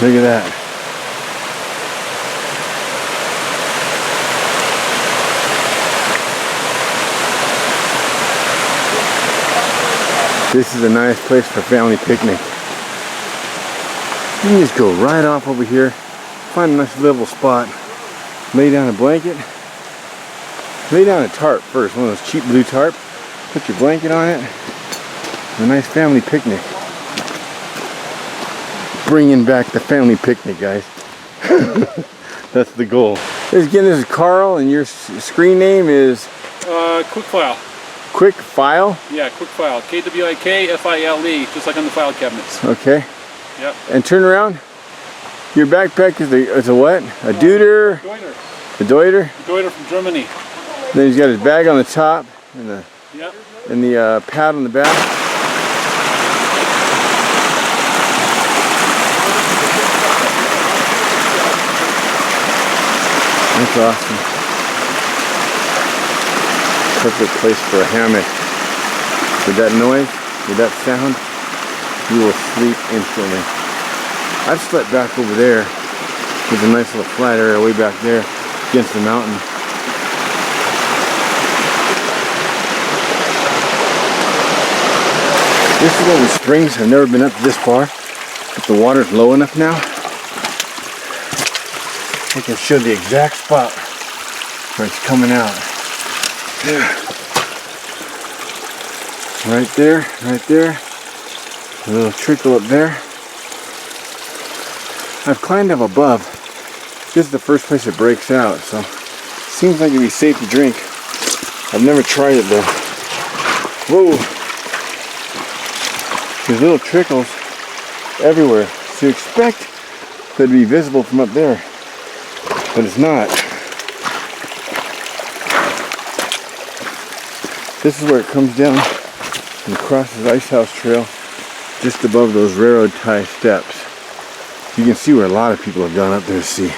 Look at that. This is a nice place for a family picnic. You can just go right off over here, find a nice level spot, lay down a blanket, lay down a tarp first, one of those cheap blue tarp, put your blanket on it, a nice family picnic. Bringing back the family picnic, guys. That's the goal. Again, this is Carl, and your screen name is? Quick File. Quick File? Yeah, Quick File. K-W-I-K-F-I-L-E, just like on the file cabinets. Okay. Yep. And turn around. Your backpack is a what? A deuter? Deuter. A deuter? Deuter from Germany. Then he's got his bag on the top and the, yep. and the pad on the back. That's awesome. Perfect place for a hammock. With that noise, with that sound, you will sleep instantly. I've slept back over there. There's a nice little flat area way back there against the mountain. This is one of the springs. I've never been up this far, but the water's low enough now. I can show the exact spot where it's coming out. There. Right there, right there. A little trickle up there. I've climbed up above. This is the first place it breaks out, so it seems like it'd be safe to drink. I've never tried it though. Whoa! There's little trickles everywhere. So you expect that to be visible from up there, but it's not. This is where it comes down and crosses Ice House Trail just above those railroad tie steps. You can see where a lot of people have gone up there to see.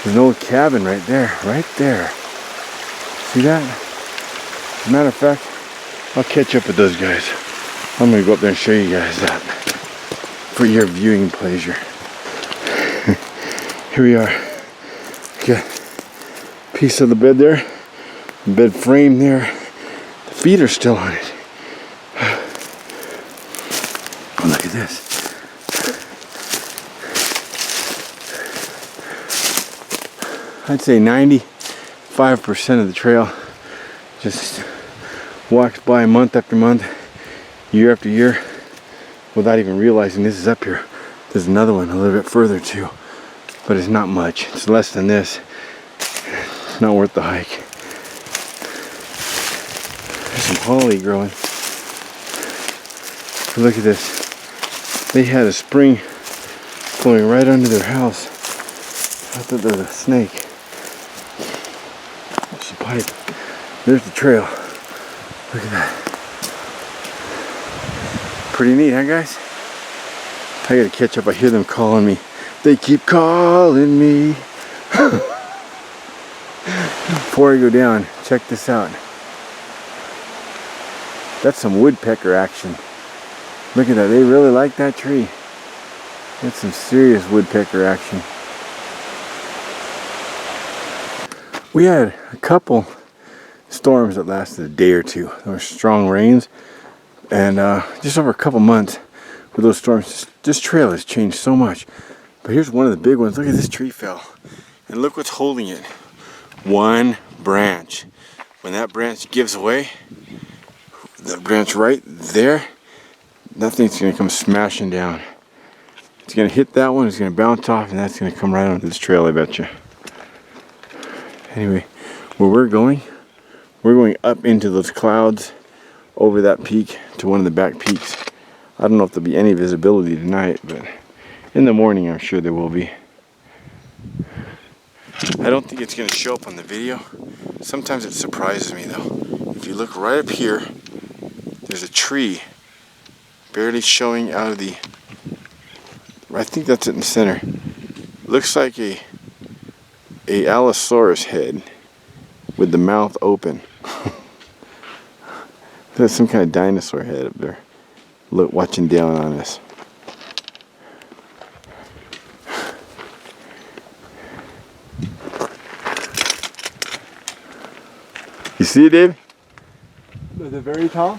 There's an old cabin right there, right there. See that? As a matter of fact, I'll catch up with those guys. I'm gonna go up there and show you guys that for your viewing pleasure. Here we are. Got a piece of the bed there, the bed frame there. The feet are still on it. Oh, look at this. I'd say 95% of the trail just walks by month after month, year after year, without even realizing this is up here. There's another one a little bit further too, but it's not much. It's less than this. It's not worth the hike. There's some holly growing. Look at this. They had a spring flowing right under their house. I thought there was a snake. There's a pipe. There's the trail. Look at that. Pretty neat, huh, guys? I gotta catch up. I hear them calling me. They keep calling me. Before I go down, check this out. That's some woodpecker action. Look at that. They really like that tree. That's some serious woodpecker action. We had a couple storms that lasted a day or two. There were strong rains, and just over a couple months with those storms, this trail has changed so much. But here's one of the big ones. Look at this tree fell, and look what's holding it. One branch. When that branch gives away, that branch right there, that thing's gonna come smashing down. It's gonna hit that one, it's gonna bounce off, and that's gonna come right onto this trail, I bet you. Anyway, where we're going up into those clouds over that peak to one of the back peaks. I don't know if there'll be any visibility tonight, but in the morning I'm sure there will be. I don't think it's going to show up on the video. Sometimes it surprises me though. If you look right up here, there's a tree barely showing out of the, I think that's it in the center. Looks like a Allosaurus head with the mouth open. There's some kind of dinosaur head up there. Look, watching down on us. See it, Dave? They're very tall.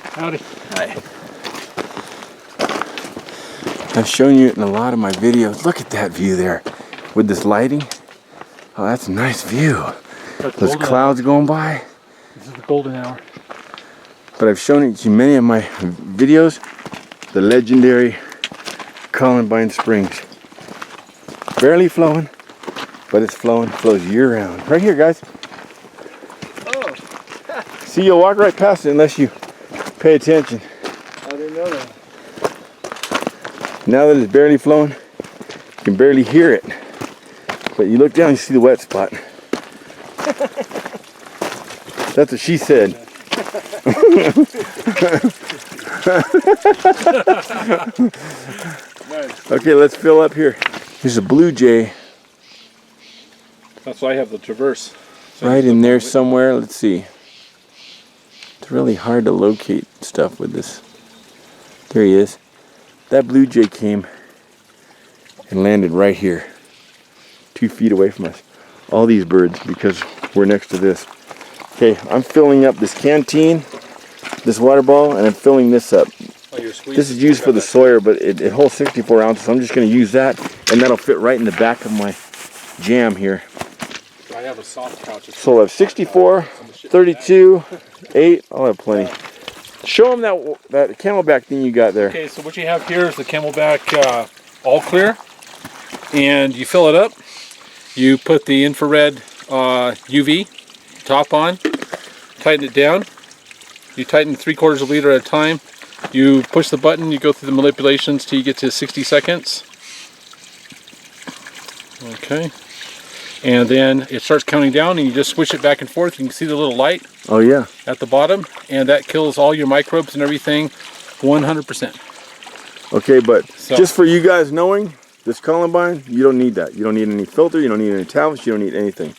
Howdy. Hi. I've shown you it in a lot of my videos. Look at that view there with this lighting. Oh, that's a nice view. Those clouds going by. This is the golden hour. But I've shown it to many of my videos. The legendary Columbine Springs. Barely flowing, but it's flowing. Flows year round. Right here, guys. Oh. See, you'll walk right past it unless you pay attention. I didn't know that. Now that it's barely flowing, you can barely hear it. But you look down, you see the wet spot. That's what she said. Okay, let's fill up here. Here's a blue jay. That's why I have the traverse. So Right in there somewhere. Let's see. It's really hard to locate stuff with this. There he is. That blue jay came and landed right here, 2 feet away from us. All these birds, because we're next to this. Okay, I'm filling up this canteen, this water bottle, and I'm filling this up. This is used for the Sawyer, but it holds 64 ounces. So I'm just going to use that, and that'll fit right in the back of my jam here. I have a soft pouch. So I'll have 64, 32, 8. I'll have plenty. Show them that Camelback thing you got there. Okay, so what you have here is the Camelback all clear, and you fill it up. You put the infrared UV top on, tighten it down. You tighten 3/4 of a liter at a time. You push the button, you go through the manipulations till you get to 60 seconds. Okay. And then it starts counting down, and you just switch it back and forth. You can see the little light Oh yeah. at the bottom, and that kills all your microbes and everything 100%. Okay, but So- just for you guys knowing, this Columbine, you don't need that. You don't need any filter, you don't need any tablets, you don't need anything.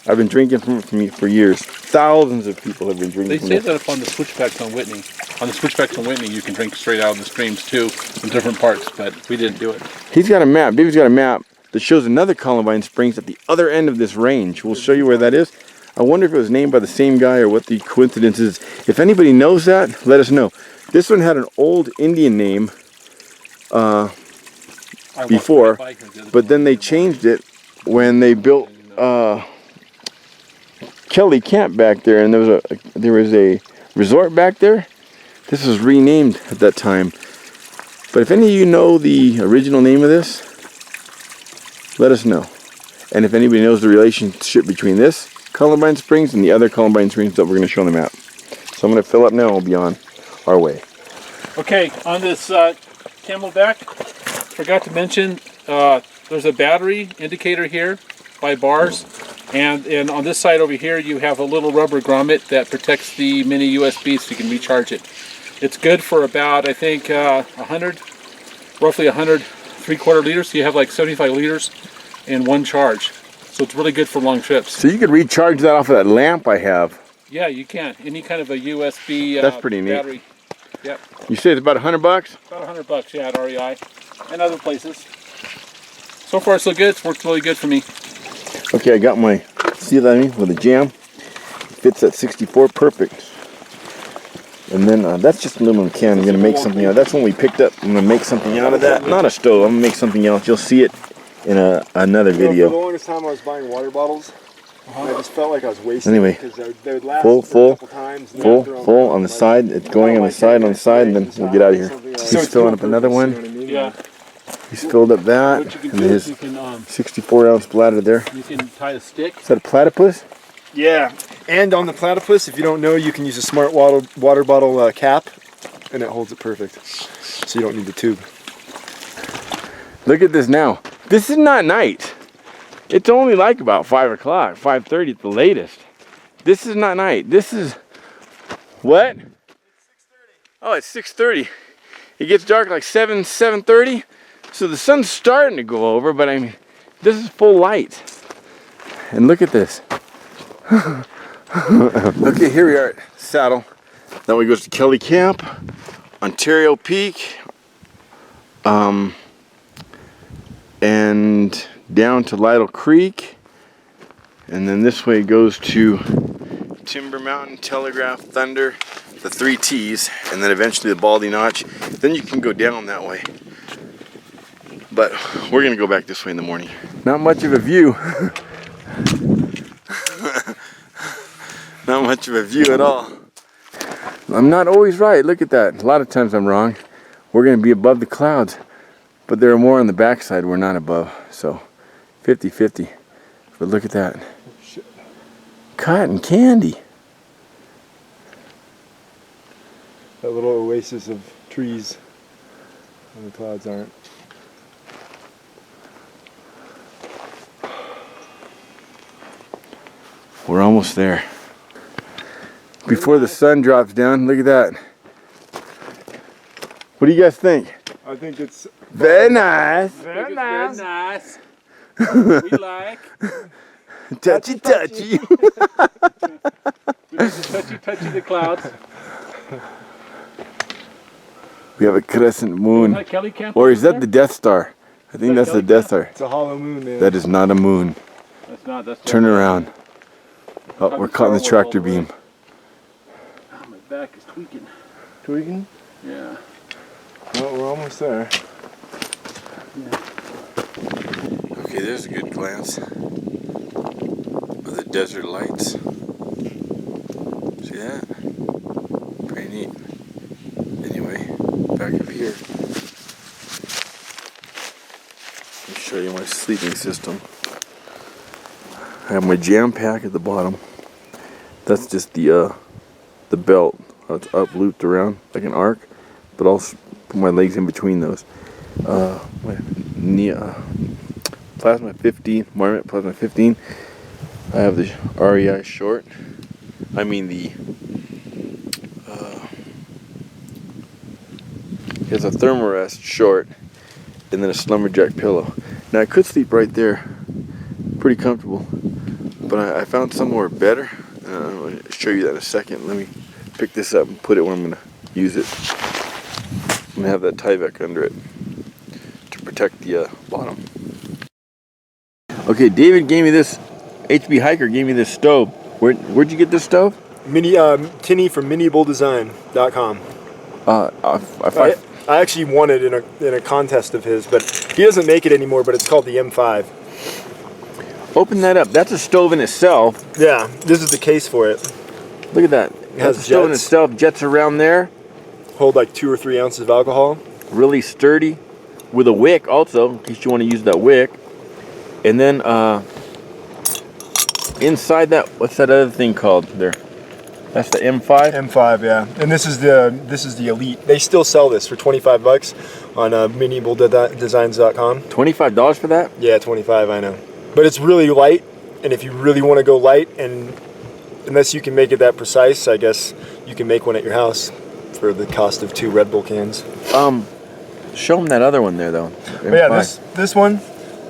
I've been drinking from it for years. Thousands of people have been drinking They from say it. that up on the switchbacks on Whitney. On the switchbacks on Whitney, you can drink straight out of the streams too, from different parts, but we didn't do it. He's got a map. Baby's got a map that shows another Columbine Springs at the other end of this range. We'll show you where that is. I wonder if it was named by the same guy or what the coincidence is. If anybody knows that, let us know. This one had an old Indian name before, but then they changed it when they built Kelly Camp back there, and there was a resort back there. This was renamed at that time. But if any of you know the original name of this, let us know. And if anybody knows the relationship between this Columbine Springs and the other Columbine Springs that we're going to show on the map. So I'm going to fill up now and we'll be on our way. Okay, on this Camelback, forgot to mention there's a battery indicator here by bars, and on this side over here you have a little rubber grommet that protects the mini USB so you can recharge it. It's good for about, I think, 100, roughly 100 3/4 liters, so you have like 75 liters in one charge. So it's really good for long trips. So you could recharge that off of that lamp I have. Yeah, you can. Any kind of a USB That's pretty neat. battery. Yep. You say it's about $100? About $100, yeah, at REI and other places. So far, so good. It's worked really good for me. Okay, I got my, see that I mean, with the jam. Fits at 64, perfect. And then that's just an aluminum can. I'm going to make something out of. That's one we picked up. I'm going to make something out of that. Not a stove. I'm going to make something else. You'll see it in another For video. the longest time I was buying water bottles, I just felt like I was wasting Anyway, because they would last full, for a couple times. And then I'd throw them full out. on the side. It's going on the side, and then we'll get out of here. He's filling up another one. Yeah. He's filled up that. What you can And do is his you can 64-ounce bladder there. you can tie a stick. Is that a platypus? Yeah, and on the platypus, if you don't know, you can use a smart water bottle cap, and it holds it perfect. So you don't need the tube. Look at this now. This is not night. It's only like about 5 o'clock, 5:30 at the latest. This is not night. This is what? It's 6:30. Oh, it's 6:30. It gets dark like 7:30. So the sun's starting to go over, but I mean, this is full light. And look at this. Okay, here we are at Saddle. Now we go to Kelly Camp, Ontario Peak, and down to Lytle Creek, And then this way goes to Timber Mountain, Telegraph, Thunder, the 3 T's, and then eventually the Baldy Notch. Then you can go down that way. But we're gonna go back this way in the morning. Not much of a view. Not much of a view at all. I'm not always right, look at that. A lot of times I'm wrong. We're gonna be above the clouds, but there are more on the backside we're not above. So 50-50. But look at that. Cotton candy. That little oasis of trees when the clouds aren't. We're almost there. Before the sun drops down, look at that. What do you guys think? I think it's Very nice. Very nice. We like. Touchy touchy. We just touchy the clouds. We have a crescent moon. That Kelly camp Or is over that the Death Star? I think that's the Death Star. It's a hollow moon, man. That is not a moon. That's not. That's Turn around. Oh, we're caught in the tractor beam. Oh, my back is tweaking. Tweaking? Yeah. Well, we're almost there. Okay, there's a good glance of the desert lights. See that? Pretty neat. Anyway, back up here. Let me show you my sleeping system. I have my jam pack at the bottom. That's just the belt. It's up looped around like an arc, but I'll put my legs in between those. My knee, Plasma 15, Marmot Plasma 15. I have the REI short. I mean the. It's a Thermarest short, and then a Slumberjack pillow. Now I could sleep right there, pretty comfortable, but I found somewhere better. I'm going to show you that in a second. Let me pick this up and put it where I'm going to use it. I'm going to have that Tyvek under it to protect the bottom. Okay, David gave me this, HB Hiker gave me this stove. Where'd you get this stove? Tinny from miniabledesign.com. I I actually won it in a contest of his, but he doesn't make it anymore, but it's called the M5. Open that up. That's a stove in itself. Yeah, this is the case for it. Look at that. It That's has a stove in jets. itself. Jets around there. Hold like 2 or 3 ounces of alcohol. Really sturdy. With a wick also, in case you want to use that wick. And then inside that, what's that other thing called there? That's the M5? M5, yeah. And this is the Elite. They still sell this for $25 on miniabledesigns.com. $25 for that? Yeah, 25, I know. But it's really light, and if you really want to go light, and unless you can make it that precise, I guess you can make one at your house for the cost of 2 Red Bull cans. Show them that other one there though. But yeah, this one,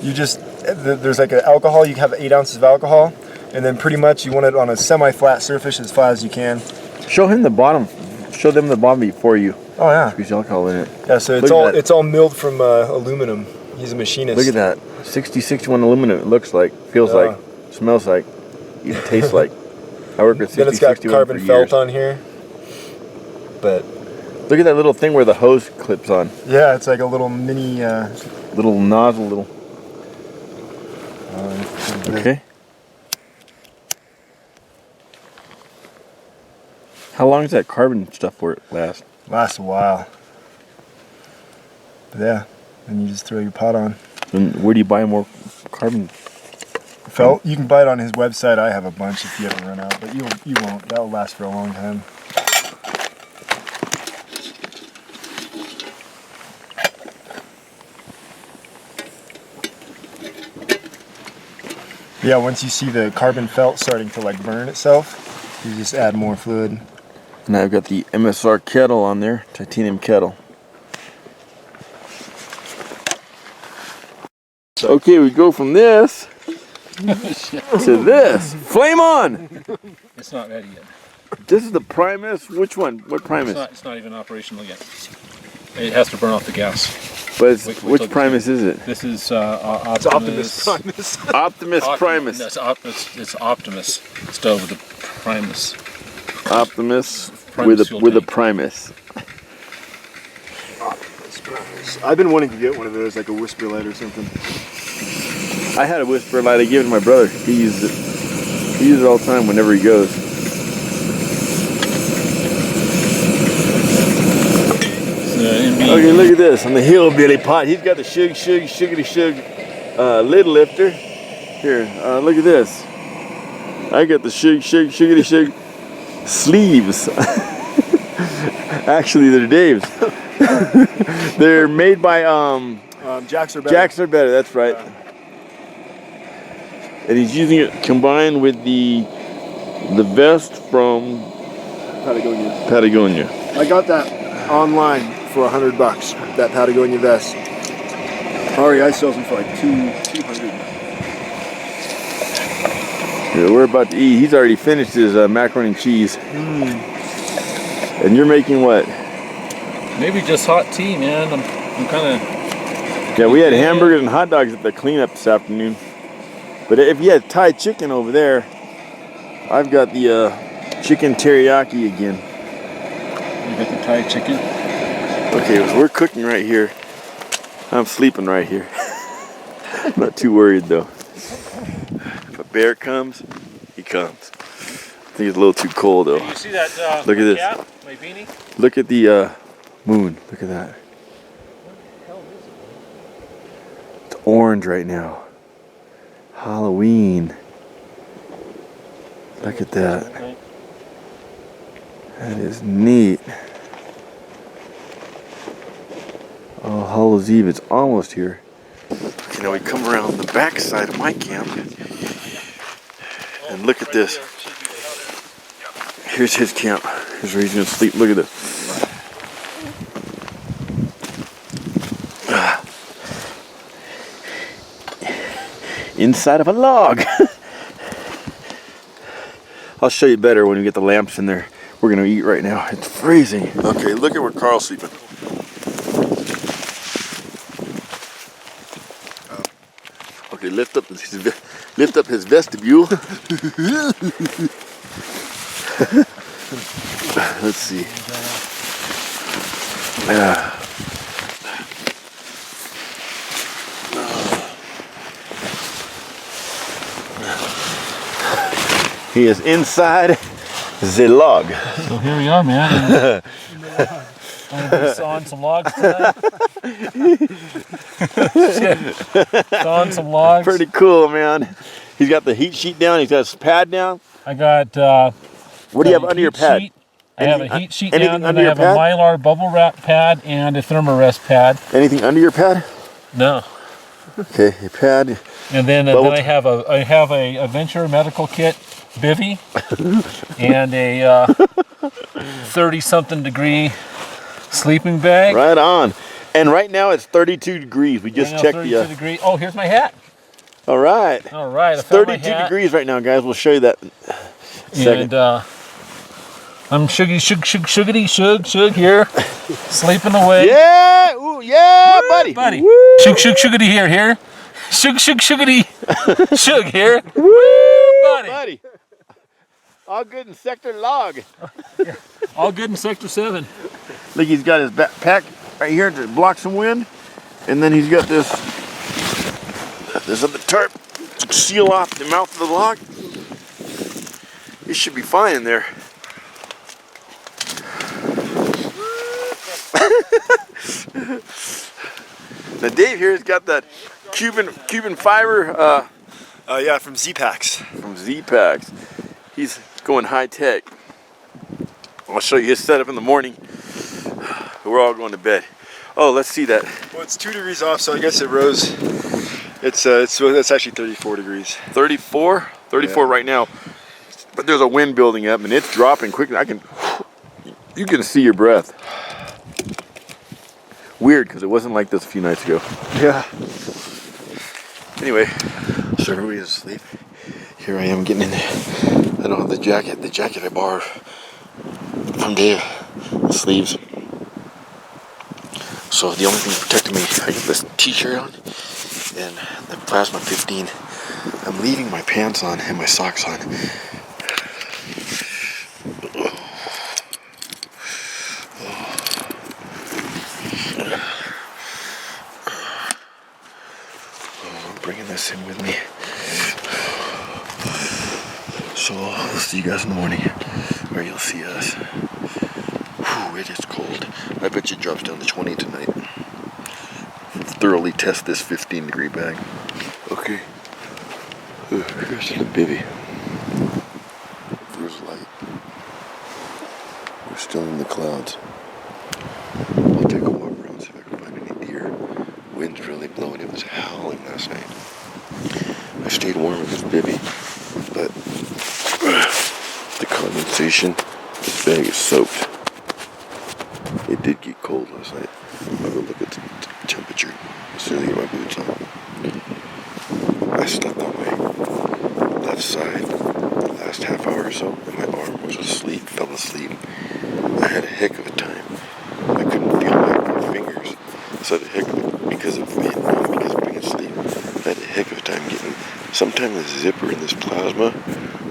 you just, there's like an alcohol, you have 8 ounces of alcohol, and then pretty much you want it on a semi-flat surface as flat as you can. Show him the bottom. Show them the bottom before you Oh yeah. squeeze alcohol in it. Yeah, so it's all milled from aluminum. He's a machinist. Look at that. 6061 aluminum it looks like, feels like, smells like, even tastes like. I work with 6061 Then it's got carbon for felt years. on here. But Look at that little thing where the hose clips on. yeah, it's like a little mini Little nozzle, little. Okay. How long does that carbon stuff last? lasts a while. But yeah, then you just throw your pot on. And where do you buy more carbon? Felt, you can buy it on his website. I have a bunch if you ever run out, but you won't. That'll last for a long time. Yeah, once you see the carbon felt starting to like burn itself, you just add more fluid. And I've got the MSR kettle on there, titanium kettle. Okay, we go from this to this. Flame on! It's not ready yet. This is the Primus. Which one? What Primus? It's not even operational yet. It has to burn off the gas. But it's, Wait which till Primus is it? This is It's Optimus Primus. Optimus Primus. It's Optimus stove with the Primus. Optimus Primus fuel with a tank. Primus. Optimus Primus. I've been wanting to get one of those, like a whisper light or something. I had a whisper light. I gave it to my brother. He uses it. He uses it all the time whenever he goes. Okay, look at this on the hillbilly pot. He's got the sugar lid lifter. Here, look at this. I got the sugar sleeves. Actually, they're Dave's. They're made by Jacks are better. Jacks are better. That's right. And he's using it combined with the vest from Patagonia. I got that online for $100. That Patagonia vest. REI sells them for like $200. Yeah, we're about to eat. He's already finished his macaroni and cheese. And you're making what? Maybe just hot tea, man. I'm kind of. Yeah, we had hamburgers and hot dogs at the cleanup this afternoon. But if you had Thai chicken over there, I've got the chicken teriyaki again. You got the Thai chicken. Okay, so we're cooking right here. I'm sleeping right here. Not too worried though. If a bear comes, he comes. I think it's a little too cold though. You see that? Look at this. Cap, my beanie. Look at the moon. Look at that. It's orange right now. Halloween. Look at that. That is neat. Oh, Hallows Eve, it's almost here. Okay, now we come around the back side of my camp. And look at this. Here's his camp. Here's where he's gonna sleep. Look at this. Inside of a log. I'll show you better when we get the lamps in there. We're gonna eat right now. It's freezing. Okay, look at where Carl's sleeping. Okay, lift up his vestibule. Let's see. He is inside the log. So here we are, man. I'm gonna be sawing some logs tonight. Sawing some logs. Pretty cool, man. He's got the heat sheet down. He's got his pad down. I got. What do you have under your pad? Sheet. I have a heat sheet anything down, and under I your have pad? a Mylar bubble wrap pad and a Thermarest pad. Anything under your pad? No. Okay, your pad. And then I have a Adventure medical kit bivy and a 30-something degree sleeping bag. Right on. And right now it's 32 degrees. We just checked 32 degrees. Oh, here's my hat. All right. All right. It's 32 degrees right now, guys. We'll show you that in a second. And I'm shug here, sleeping away. Yeah, ooh, yeah, buddy. Buddy. Woo. Shugity here. Shugity. Shug here. Woo, buddy. All good in sector log. All good in sector 7. Look, he's got his backpack right here to block some wind, and then he's got this other tarp to seal off the mouth of the log. It should be fine in there. Now Dave here has got that Cuban fiber. Yeah, from Z-Packs. From Z-Packs. He's going high tech. I'll show you his setup in the morning. We're all going to bed. Oh, let's see that. Well, it's 2 degrees off, so I guess it rose. It's actually 34 degrees. 34? 34 right now. But there's a wind building up and it's dropping quickly. You can see your breath. Weird, because it wasn't like this a few nights ago. Yeah. Anyway, so everybody's asleep. Here I am getting in there. I don't have the jacket. The jacket I borrowed from Dave. The sleeves. So the only thing protecting me, I got this t-shirt on and the Plasma 15. I'm leaving my pants on and my socks on. I'm bringing this in with me. So I'll see you guys in the morning, or you'll see us. Whew, it is cold. I bet you it drops down to 20 tonight. Thoroughly test this 15-degree bag. Okay. Here's the bivvy. There's light. We're still in the clouds. I'll take a walk around, see if I can find any deer. Wind's really blowing. It was howling last night. I stayed warm with this bivvy, but the condensation, this bag is soaked. It did get cold last night. I'll go look at the temperature as soon as I get my boots on. I slept on my left side the last half hour or so, and my arm was asleep, fell asleep. I had a heck of a time. I couldn't feel my fingers. So I had a heck of a, because of being asleep, I had a heck of a time getting, sometimes the zipper in this plasma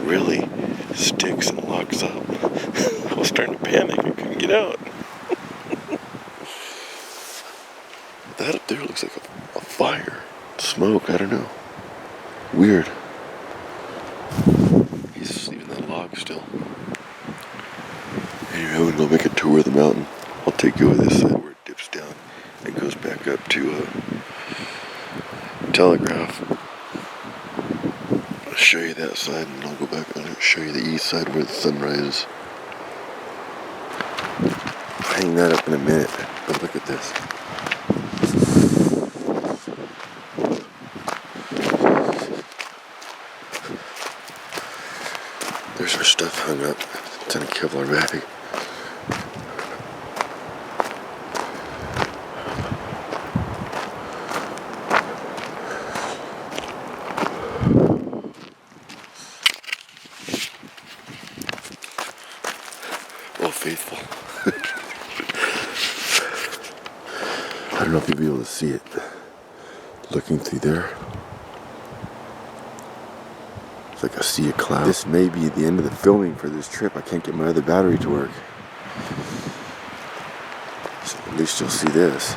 really sticks and locks up. I was starting to panic, I couldn't get out. That up there looks like a fire. Smoke, I don't know. Weird. He's asleep in that log still. Anyway, I'm gonna go make a tour of the mountain. I'll take you over this side where it dips down and goes back up to Telegraph. I'll show you that side and I'll go back and show you the east side where the sun rises. I'll hang that up in a minute, but look at this. There's our stuff hung up. It's in a Kevlar bag. Well, faithful. I don't know if you'll be able to see it. Looking through there. It's like a sea of clouds. This may be the end of the filming for this trip. I can't get my other battery to work. So at least you'll see this.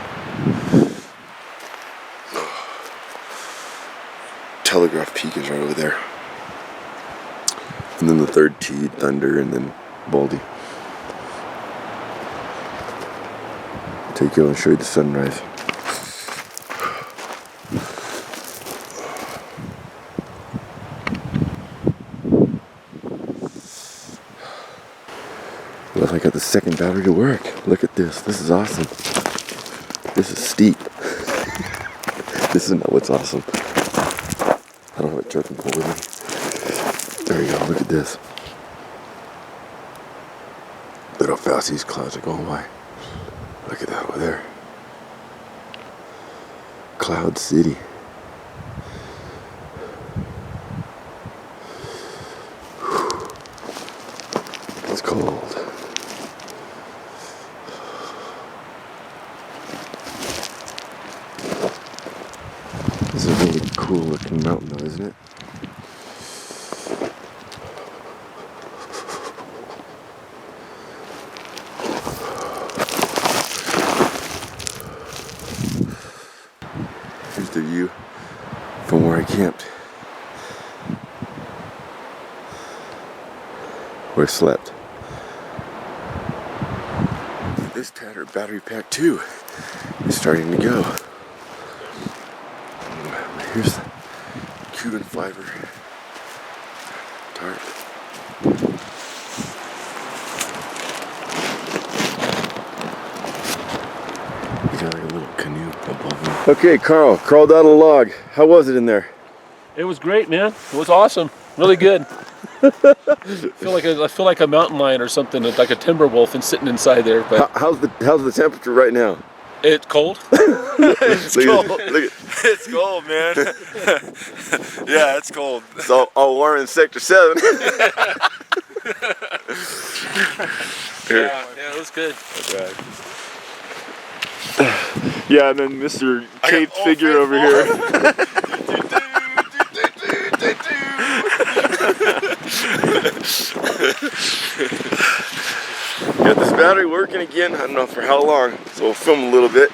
Telegraph Peak is right over there. And then the third T, Thunder, and then Baldy. Take you and show you the sunrise. Well, I got the second battery to work. Look at this. This is awesome. This is steep. This is not what's awesome. I don't have a charging pole with me. There you go. Look at this. Look how fast these clouds are going by. Look at that over there. Cloud City. It's cold. This is a really cool looking mountain though, isn't it? Here's the view from where I camped. Where I slept. This tattered battery pack too is starting to go. Here's the Cuban fiber tarp. You got like a little canoe above him. Okay, Carl, crawled out of the log. How was it in there? It was great, man. It was awesome. Really good. I feel like a mountain lion or something, like a timber wolf, and sitting inside there. But How's the temperature right now? it's cold. It's Look cold. at it. It's cold, man. Yeah, it's cold. It's all warm in Sector 7. Yeah, it was good. Okay. Yeah, and then Mr. Caped figure over here. Got this battery working again. I don't know for how long, so we'll film a little bit.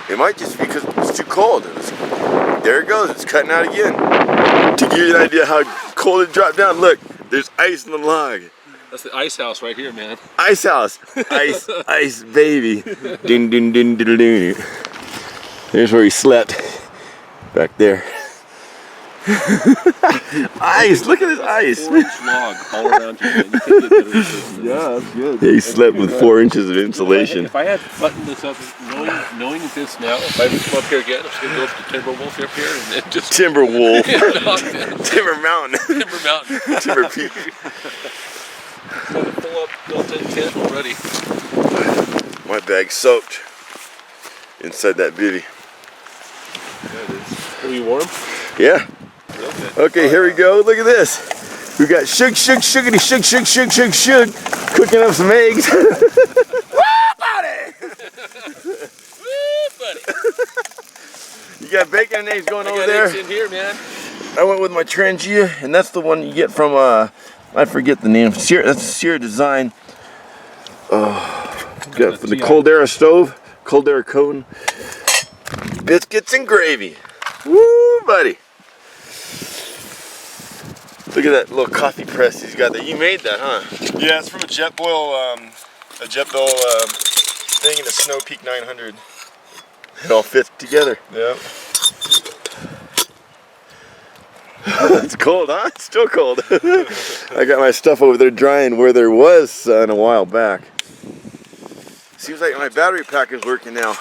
It might just be because it's too cold. There it goes, it's cutting out again. To give you an idea how cold it dropped down, look, there's ice in the log. That's the ice house right here, man. Ice house, ice, ice baby. Ding, ding, ding, ding, ding. There's where he slept, back there. Ice, look at this ice. 4-inch log all around you, man. You can't get better than this. Yeah, that's good. He slept with 4 inches of insulation. If I had buttoned this up, knowing this now, if I would come up here again, I'm just going to go up to Timberwolf up here and then just... Timber Wolf. knock down Timber Mountain. Timber Mountain. Timber Peak. Got a full-up built-in tent already. My bag's soaked inside that bivvy. Are we warm? Yeah. Okay. Okay, here we go. Look at this. We got Shug, cooking up some eggs. Woo, buddy! Woo, buddy! You got bacon and eggs going I over got there. eggs in here, man. I went with my Trangia, and that's the one you get from, I forget the name. That's a Sierra Design. Got the Caldera stove, Caldera cone. Biscuits and gravy. Woo, buddy. Look at that little coffee press he's got there. You made that, huh? Yeah, it's from a Jetboil thing in a Snow Peak 900. It all fits together. Yeah. It's cold, huh? It's still cold. I got my stuff over there drying where there was sun a while back. Seems like my battery pack is working now.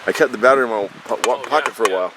I kept the battery in my pocket for a while.